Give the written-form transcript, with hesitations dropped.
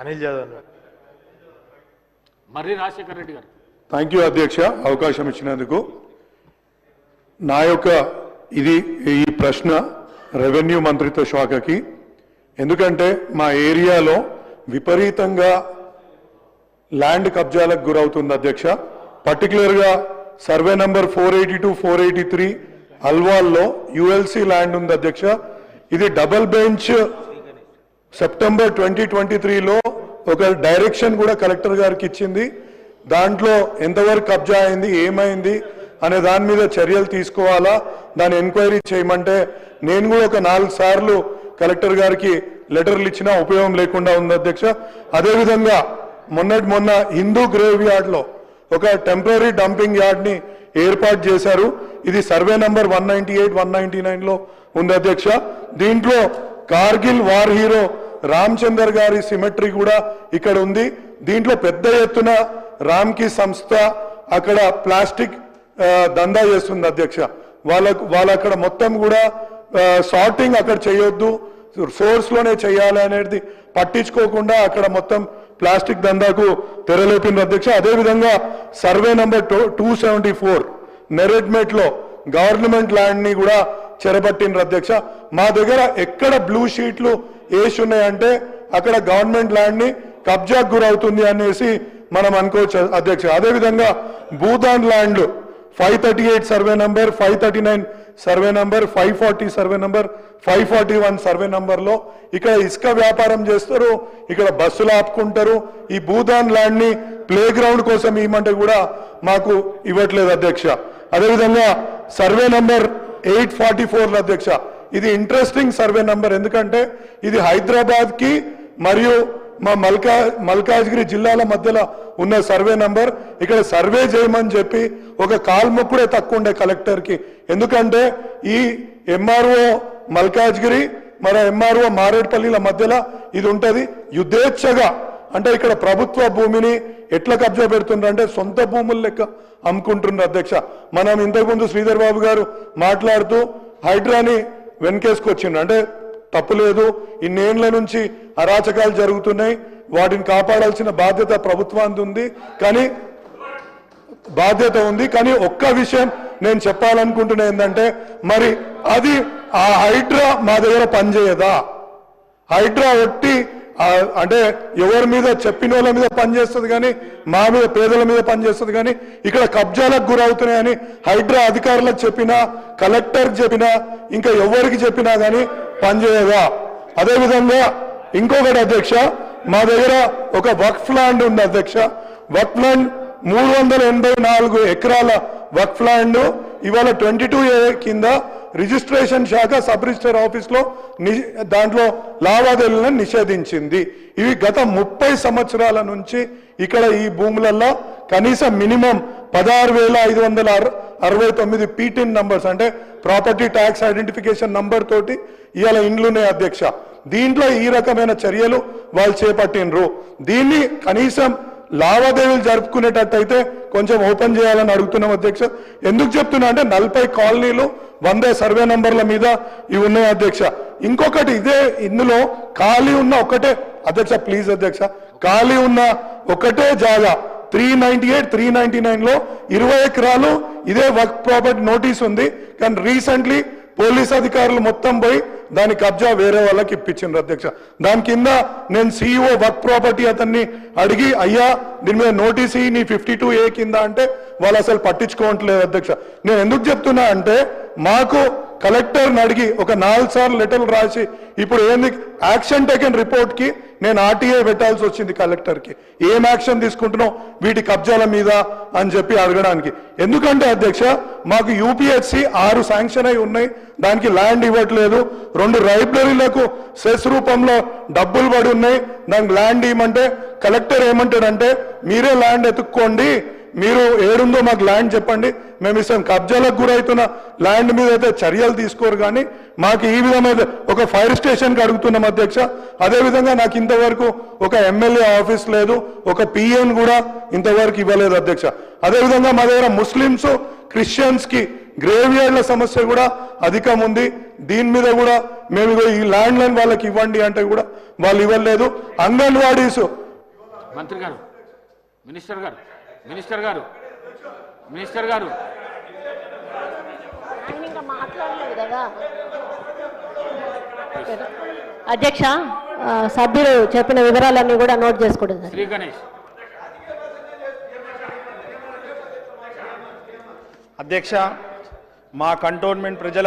అనిల్ జాదవ్ మర్రి రాజశేఖర రెడ్డి గారు. Thank you అధ్యక్ష, అవకాశం ఇచ్చినందుకు. నా యొక్క ఈ ప్రశ్న రెవెన్యూ మంత్రిత్వ శాఖకి. ఎందుకంటే మా ఏరియాలో విపరీతంగా ల్యాండ్ కబ్జాలకు గురవుతుంది అధ్యక్ష. పర్టికులర్గా సర్వే నంబర్ 482, 483 అల్వాల్లో యుఎల్సి ల్యాండ్ ఉంది అధ్యక్ష. ఇది డబుల్ బెంచ్ సెప్టెంబర్ 2023లో ఒక డైరెక్షన్ కూడా కలెక్టర్ గారికి ఇచ్చింది. దాంట్లో ఎంతవరకు కబ్జా అయింది, ఏమైంది అనే దాని మీద చర్యలు తీసుకోవాలా, దాన్ని ఎంక్వైరీ చేయమంటే నేను కూడా ఒక 4 సార్లు కలెక్టర్ గారికి లెటర్లు ఇచ్చినా ఉపయోగం లేకుండా ఉంది అధ్యక్ష. అదేవిధంగా మొన్న హిందూ గ్రేవ్ యార్డ్లో ఒక టెంపరీ డంపింగ్ యార్డ్ని ఏర్పాటు చేశారు. ఇది సర్వే నంబర్ 198, 199లో ఉంది అధ్యక్ష. దీంట్లో కార్గిల్ వార్ హీరో రామచందర్ గారి సిమెట్రీ కూడా ఇక్కడ ఉంది. దీంట్లో పెద్ద ఎత్తున రామ్కి సంస్థ అక్కడ ప్లాస్టిక్ దందా చేస్తుంది అధ్యక్ష. వాళ్ళ అక్కడ మొత్తం కూడా సార్టింగ్ అక్కడ చేయొద్దు, సోర్స్లోనే చేయాలి అనేది పట్టించుకోకుండా అక్కడ మొత్తం ప్లాస్టిక్ దందాకు తెరలేపింది అధ్యక్ష. అదేవిధంగా సర్వే నంబర్ 274 నెరెడ్మెట్లో గవర్నమెంట్ ల్యాండ్ని కూడా చెరబట్టిండ్రు అధ్యక్ష. మా దగ్గర ఎక్కడ బ్లూ షీట్లు వేసి ఉన్నాయంటే అక్కడ గవర్నమెంట్ ల్యాండ్ని కబ్జాకు గురవుతుంది అనేసి మనం అనుకోవచ్చు అధ్యక్ష. అదేవిధంగా Bhoodan land 538 survey number, 539 survey number, 540 survey number, 541 survey నంబర్లో ఇక్కడ ఇసుక వ్యాపారం చేస్తారు, ఇక్కడ బస్సులు ఆపుకుంటారు. ఈ భూదాన్ ల్యాండ్ని ప్లే గ్రౌండ్ కోసం ఇవ్వమంటే కూడా మాకు ఇవ్వట్లేదు అధ్యక్ష. అదేవిధంగా సర్వే నంబర్ 844 అధ్యక్ష. ఇది ఇంట్రెస్టింగ్ సర్వే నంబర్, ఎందుకంటే ఇది హైదరాబాద్కి మరియు మా మల్కాజ్గిరి జిల్లాల మధ్యలో ఉన్న సర్వే నంబర్. ఇక్కడ సర్వే చేయమని చెప్పి ఒక కాల్మొక్కుడే తక్కువ ఉండే కలెక్టర్కి. ఎందుకంటే ఈ ఎంఆర్ఓ మల్కాజ్గిరి మరి ఎంఆర్ఓ మారేడుపల్లిల మధ్యలో ఇది ఉంటుంది. యుద్ధేచ్ఛగా అంటే ఇక్కడ ప్రభుత్వ భూమిని ఎట్లా కబ్జా పెడుతుండ్రు అంటే సొంత భూములు లెక్క అమ్ముకుంటున్నారు అధ్యక్ష. మనం ఇంతకుముందు శ్రీధర్ బాబు గారు మాట్లాడుతూ హైడ్రాని వెనకేసుకొచ్చిండ్రు. అంటే తప్పులేదు, ఇన్నేళ్ల నుంచి అరాచకాలు జరుగుతున్నాయి, వాటిని కాపాడాల్సిన బాధ్యత ప్రభుత్వానికి ఉంది. కానీ ఒక్క విషయం నేను చెప్పాలనుకుంటున్నా ఏంటంటే, మరి అది ఆ హైడ్రా మా దగ్గర పనిచేయదా? హైడ్రా ఒట్టి అంటే ఎవరి మీద చెప్పిన వాళ్ళ మీద పనిచేస్తుంది కానీ మా మీద పేదల మీద పనిచేస్తుంది కానీ ఇక్కడ కబ్జాలకు గురవుతున్నాయని హైడ్రా అధికారులకు చెప్పినా, కలెక్టర్కి చెప్పినా, ఇంకా ఎవరికి చెప్పినా కానీ పనిచేయదా? అదేవిధంగా ఇంకొకటి అధ్యక్ష, మా దగ్గర ఒక వక్ఫ్ ల్యాండ్ ఉంది అధ్యక్ష. వక్ఫ్ ల్యాండ్ 384 ఎకరాల వక్ఫ్ ల్యాండ్ ఇవాళ 22A కింద రిజిస్ట్రేషన్ శాఖ సబ్ రిజిస్టర్ ఆఫీస్లో దాంట్లో లావాదేవీలను నిషేధించింది. ఇవి గత 30 సంవత్సరాల నుంచి ఇక్కడ ఈ భూములలో కనీసం మినిమం 16,569 పీటిన్ నంబర్స్ అంటే ప్రాపర్టీ ట్యాక్స్ ఐడెంటిఫికేషన్ నంబర్ తోటి ఇవాళ ఇండ్లున్నాయి అధ్యక్ష. దీంట్లో ఈ రకమైన చర్యలు వాళ్ళు చేపట్టినరు. దీన్ని కనీసం లావాదేవీలు జరుపుకునేటట్టయితే కొంచెం ఓపెన్ చేయాలని అడుగుతున్నాం అధ్యక్ష. ఎందుకు చెప్తున్నా అంటే 40 కాలనీలు 100 సర్వే నంబర్ల మీద ఇవి ఉన్నాయి అధ్యక్ష. ఇంకొకటి ఇందులో ఖాళీ ఉన్న ఒకటే అధ్యక్ష, ప్లీజ్ అధ్యక్ష, ఖాళీ ఉన్న ఒకటే జాగా 398, 399లో 20 ఎకరాలు ఇదే వర్క్ ప్రాపర్టీ నోటీస్ ఉంది. కానీ రీసెంట్లీ పోలీస్ అధికారులు మొత్తం పోయి దాని కబ్జా వేరే వాళ్ళకి ఇప్పించిండ్రు అధ్యక్ష. దాని కింద నేను CEO వర్క్ ప్రాపర్టీ అతన్ని అడిగి, అయ్యా దీని మీద నోటీస్ నీ 52A కింద అంటే వాళ్ళు అసలు పట్టించుకోవట్లేదు అధ్యక్ష. నేను ఎందుకు చెప్తున్నా అంటే మాకు కలెక్టర్ని అడిగి ఒక 4 సార్లు లెటర్లు రాసి ఇప్పుడు ఏంది యాక్షన్ టేకెన్ రిపోర్ట్కి నేను RTI పెట్టాల్సి వచ్చింది కలెక్టర్కి. ఏం యాక్షన్ తీసుకుంటున్నావు వీటి కబ్జాల మీద అని చెప్పి అడగడానికి. ఎందుకంటే అధ్యక్ష మాకు UPHC 6 శాంక్షన్ అయి ఉన్నాయి, దానికి ల్యాండ్ ఇవ్వట్లేదు. 2 లైబ్రరీలకు సెస్ రూపంలో డబ్బులు పడి ఉన్నాయి, దానికి ల్యాండ్ ఇవ్వమంటే కలెక్టర్ ఏమంటాడంటే మీరే ల్యాండ్ ఎత్తుక్కోండి, మీరు ఏడుందో మాకు ల్యాండ్ చెప్పండి, మేము ఇస్తాం. కబ్జాలకు గురవుతున్న ల్యాండ్ మీద అయితే చర్యలు తీసుకోరు కానీ మాకు ఈ విధమైన ఒక ఫైర్ స్టేషన్కి అడుగుతున్నాం అధ్యక్ష. అదేవిధంగా నాకు ఇంతవరకు ఒక MLA ఆఫీస్ లేదు, ఒక PN కూడా ఇంతవరకు ఇవ్వలేదు అధ్యక్ష. అదేవిధంగా మా దగ్గర ముస్లిమ్స్ క్రిస్టియన్స్కి గ్రేవ్ యార్డ్ల సమస్య కూడా అధికం ఉంది. దీని మీద కూడా మేము ఈ ల్యాండ్ లైన్ వాళ్ళకి ఇవ్వండి అంటే కూడా వాళ్ళు ఇవ్వలేదు. అంగన్వాడీస్ మంత్రి గారు, మినిస్టర్ గారు, మినిస్టర్ గారు, మినిస్టర్ గారు, ఆయన ఇంకా మాట్లాడలేదు కదా అధ్యక్ష. సభ్యులు చెప్పిన వివరాలన్నీ కూడా నోట్ చేసుకోవడం. శ్రీ గణేష్. అధ్యక్ష, మా కంటోన్మెంట్ ప్రజల